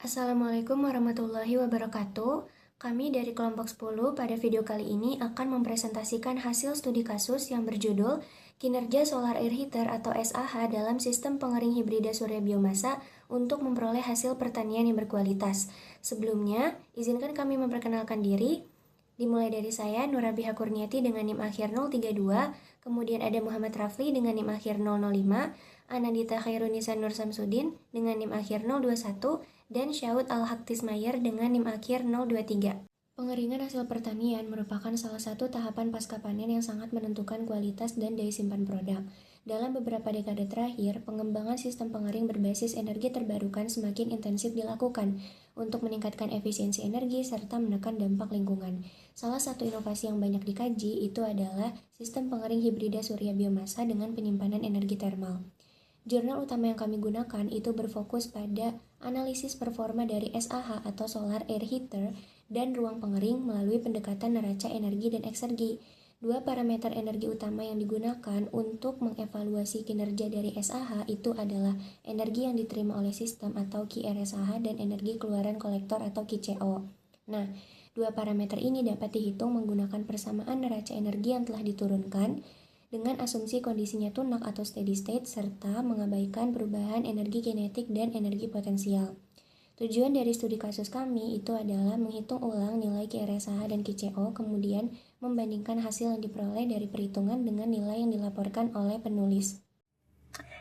Assalamualaikum warahmatullahi wabarakatuh. Kami dari kelompok 10 pada video kali ini akan mempresentasikan hasil studi kasus yang berjudul Kinerja Solar Air Heater atau SAH dalam Sistem Pengering Hibrida Surya Biomasa untuk memperoleh hasil pertanian yang berkualitas. Sebelumnya, izinkan kami memperkenalkan diri. Dimulai dari saya, Nurabiha Kurniati dengan NIM akhir 032, kemudian ada Muhammad Rafli dengan NIM akhir 005, Anandita Khairunisa Nur Samsudin dengan NIM akhir 021, dan Syaud Al-Haktismayer dengan NIM akhir 023. Pengeringan hasil pertanian merupakan salah satu tahapan pasca panen yang sangat menentukan kualitas dan daya simpan produk. Dalam beberapa dekade terakhir, pengembangan sistem pengering berbasis energi terbarukan semakin intensif dilakukan untuk meningkatkan efisiensi energi serta menekan dampak lingkungan. Salah satu inovasi yang banyak dikaji itu adalah sistem pengering hibrida surya biomasa dengan penyimpanan energi termal. Jurnal utama yang kami gunakan itu berfokus pada analisis performa dari SAH atau Solar Air Heater dan ruang pengering melalui pendekatan neraca energi dan eksergi. Dua parameter energi utama yang digunakan untuk mengevaluasi kinerja dari SAH itu adalah energi yang diterima oleh sistem atau QRSAH dan energi keluaran kolektor atau QCO. Nah, dua parameter ini dapat dihitung menggunakan persamaan neraca energi yang telah diturunkan dengan asumsi kondisinya tunak atau steady state serta mengabaikan perubahan energi kinetik dan energi potensial. Tujuan dari studi kasus kami itu adalah menghitung ulang nilai QRSAH dan QCO, kemudian membandingkan hasil yang diperoleh dari perhitungan dengan nilai yang dilaporkan oleh penulis.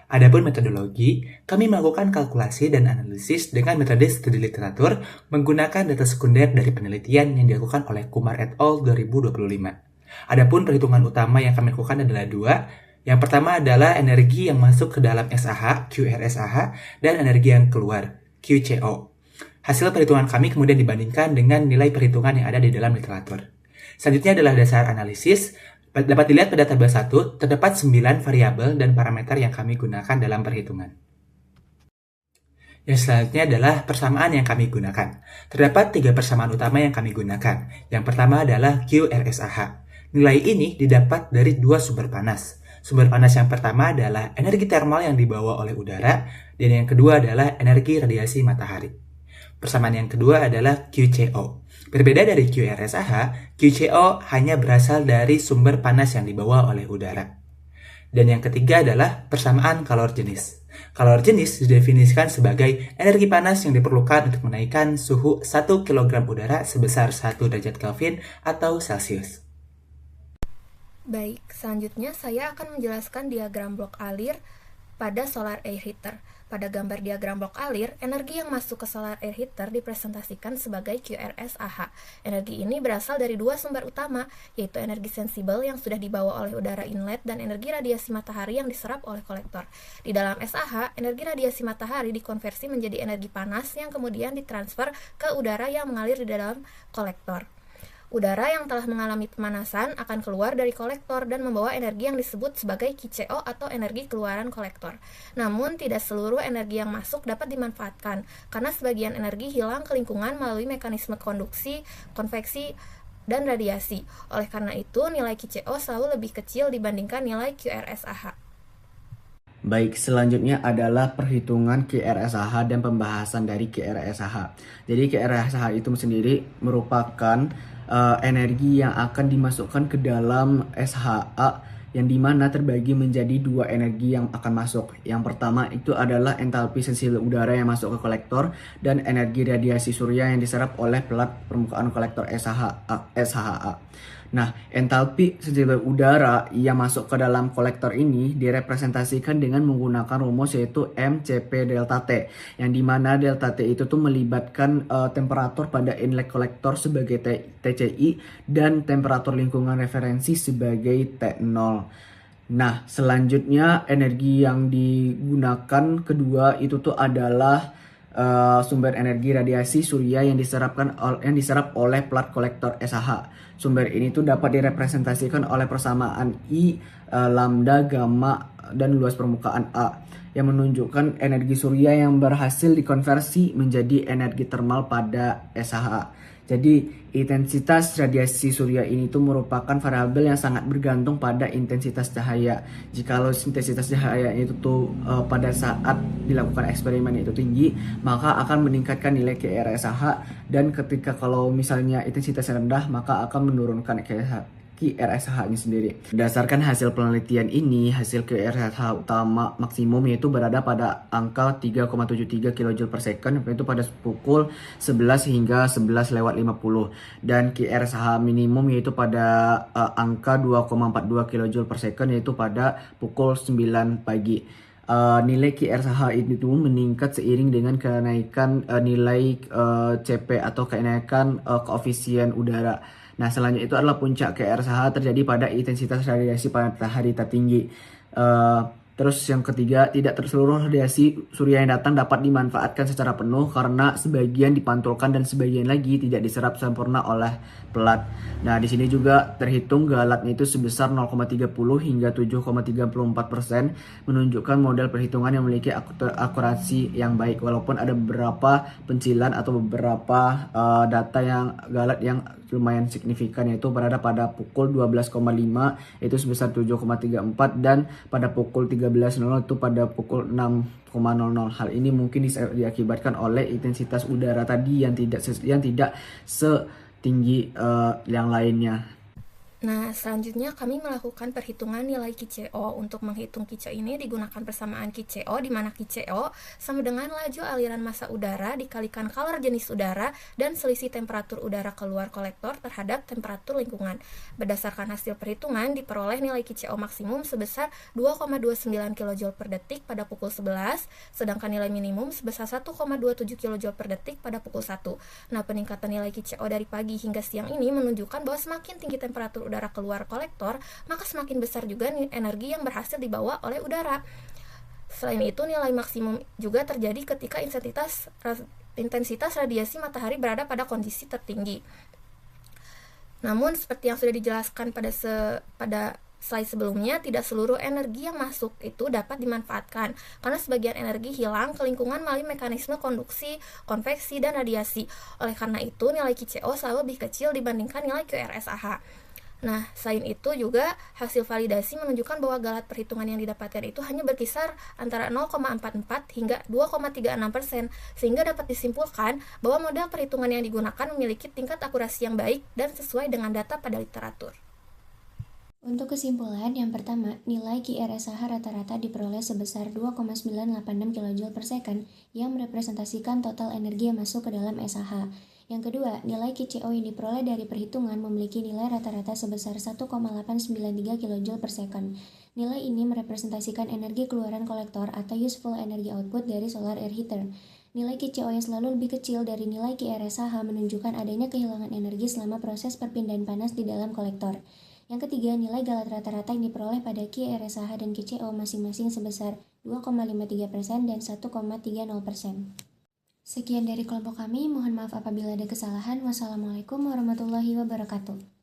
Adapun metodologi, kami melakukan kalkulasi dan analisis dengan metode studi literatur menggunakan data sekunder dari penelitian yang dilakukan oleh Kumar et al. 2025. Adapun perhitungan utama yang kami lakukan adalah dua. Yang pertama adalah energi yang masuk ke dalam SAH, QRSAH, dan energi yang keluar, QCO. Hasil perhitungan kami kemudian dibandingkan dengan nilai perhitungan yang ada di dalam literatur. Selanjutnya adalah dasar analisis. Dapat dilihat pada tabel 1, terdapat 9 variabel dan parameter yang kami gunakan dalam perhitungan. Yang selanjutnya adalah persamaan yang kami gunakan. Terdapat 3 persamaan utama yang kami gunakan. Yang pertama adalah QRSAH. Nilai ini didapat dari 2 sumber panas. Sumber panas yang pertama adalah energi termal yang dibawa oleh udara, dan yang kedua adalah energi radiasi matahari. Persamaan yang kedua adalah QCO. Berbeda dari QRSAH, QCO hanya berasal dari sumber panas yang dibawa oleh udara. Dan yang ketiga adalah persamaan kalor jenis. Kalor jenis didefinisikan sebagai energi panas yang diperlukan untuk menaikkan suhu 1 kg udara sebesar 1 derajat Kelvin atau Celcius. Baik, selanjutnya saya akan menjelaskan diagram blok alir pada solar air heater. Pada gambar diagram blok alir, energi yang masuk ke solar air heater dipresentasikan sebagai QRSAH. Energi ini berasal dari 2 sumber utama, yaitu energi sensibel yang sudah dibawa oleh udara inlet dan energi radiasi matahari yang diserap oleh kolektor. Di dalam SAH, energi radiasi matahari dikonversi menjadi energi panas yang kemudian ditransfer ke udara yang mengalir di dalam kolektor. Udara yang telah mengalami pemanasan akan keluar dari kolektor dan membawa energi yang disebut sebagai QCO atau energi keluaran kolektor. Namun, tidak seluruh energi yang masuk dapat dimanfaatkan, karena sebagian energi hilang ke lingkungan melalui mekanisme konduksi, konveksi, dan radiasi. Oleh karena itu, nilai QCO selalu lebih kecil dibandingkan nilai QRSAH. Baik, selanjutnya adalah perhitungan QRSAH dan pembahasan dari QRSAH. Jadi QRSAH itu sendiri merupakan energi yang akan dimasukkan ke dalam SHA yang dimana terbagi menjadi 2 energi yang akan masuk. Yang pertama itu adalah entalpi sensibel udara yang masuk ke kolektor dan energi radiasi surya yang diserap oleh pelat permukaan kolektor SHA. Nah, entalpi sensibel udara yang masuk ke dalam kolektor ini direpresentasikan dengan menggunakan rumus yaitu MCP delta T, yang dimana delta T itu tuh melibatkan temperatur pada inlet kolektor sebagai TCI dan temperatur lingkungan referensi sebagai T0. Nah, selanjutnya energi yang digunakan kedua itu tuh adalah sumber energi radiasi surya yang diserap oleh plat kolektor SAH. Sumber ini tuh dapat direpresentasikan oleh persamaan I, lambda, gamma, dan luas permukaan A yang menunjukkan energi surya yang berhasil dikonversi menjadi energi termal pada SAH. Jadi intensitas radiasi surya ini tuh merupakan variabel yang sangat bergantung pada intensitas cahaya. Jikalau intensitas cahaya itu tuh pada saat dilakukan eksperimen itu tinggi, maka akan meningkatkan nilai QRSH, dan ketika kalau misalnya intensitasnya rendah, maka akan menurunkan QRSH ini sendiri. Berdasarkan hasil penelitian ini, hasil QRSH utama maksimum yaitu berada pada angka 3,73 kJ per second, yaitu pada pukul 11 hingga 11:50, dan QRSH minimum yaitu pada angka 2,42 kJ per second, yaitu pada pukul 9 pagi. Nilai QRSH itu meningkat seiring dengan kenaikan nilai CP atau kenaikan koefisien udara. Nah, selanjutnya itu adalah puncak QRSH terjadi pada intensitas radiasi matahari tertinggi. Terus yang ketiga, tidak seluruh radiasi surya yang datang dapat dimanfaatkan secara penuh karena sebagian dipantulkan dan sebagian lagi tidak diserap sempurna oleh pelat. Nah, di sini juga terhitung galatnya itu sebesar 0,30 hingga 7,34%, menunjukkan model perhitungan yang memiliki akurasi yang baik, walaupun ada beberapa pencilan atau beberapa data yang galat yang lumayan signifikan, yaitu berada pada pukul 12,5 itu sebesar 7,34, dan pada pukul 13.00 itu pada pukul 6,00. Hal ini mungkin diakibatkan oleh intensitas udara tadi yang tidak setinggi yang lainnya. Nah, selanjutnya kami melakukan perhitungan nilai QCO. Untuk menghitung QCO ini digunakan persamaan QCO, di mana QCO sama dengan laju aliran massa udara dikalikan kalor jenis udara dan selisih temperatur udara keluar kolektor terhadap temperatur lingkungan. Berdasarkan hasil perhitungan, diperoleh nilai QCO maksimum sebesar 2,29 kJ per detik pada pukul 11, sedangkan nilai minimum sebesar 1,27 kJ per detik pada pukul 1. Nah, peningkatan nilai QCO dari pagi hingga siang ini menunjukkan bahwa semakin tinggi temperatur udara keluar kolektor, maka semakin besar juga energi yang berhasil dibawa oleh udara. Selain itu, nilai maksimum juga terjadi ketika intensitas radiasi matahari berada pada kondisi tertinggi. Namun, seperti yang sudah dijelaskan pada slide sebelumnya, tidak seluruh energi yang masuk itu dapat dimanfaatkan, karena sebagian energi hilang ke lingkungan melalui mekanisme konduksi, konveksi, dan radiasi. Oleh karena itu, nilai QCO selalu lebih kecil dibandingkan nilai QRSH. Nah, selain itu juga hasil validasi menunjukkan bahwa galat perhitungan yang didapatkan itu hanya berkisar antara 0,44 hingga 2,36%, sehingga dapat disimpulkan bahwa model perhitungan yang digunakan memiliki tingkat akurasi yang baik dan sesuai dengan data pada literatur. Untuk kesimpulan, yang pertama, nilai QRSH rata-rata diperoleh sebesar 2,986 kJ per second yang merepresentasikan total energi yang masuk ke dalam SAH. Yang kedua, nilai QCO yang diperoleh dari perhitungan memiliki nilai rata-rata sebesar 1,893 kJ per second. Nilai ini merepresentasikan energi keluaran kolektor atau useful energy output dari solar air heater. Nilai QCO yang selalu lebih kecil dari nilai QRSH menunjukkan adanya kehilangan energi selama proses perpindahan panas di dalam kolektor. Yang ketiga, nilai galat rata-rata yang diperoleh pada QRSH dan QCO masing-masing sebesar 2,53% dan 1,30%. Sekian dari kelompok kami, mohon maaf apabila ada kesalahan. Wassalamualaikum warahmatullahi wabarakatuh.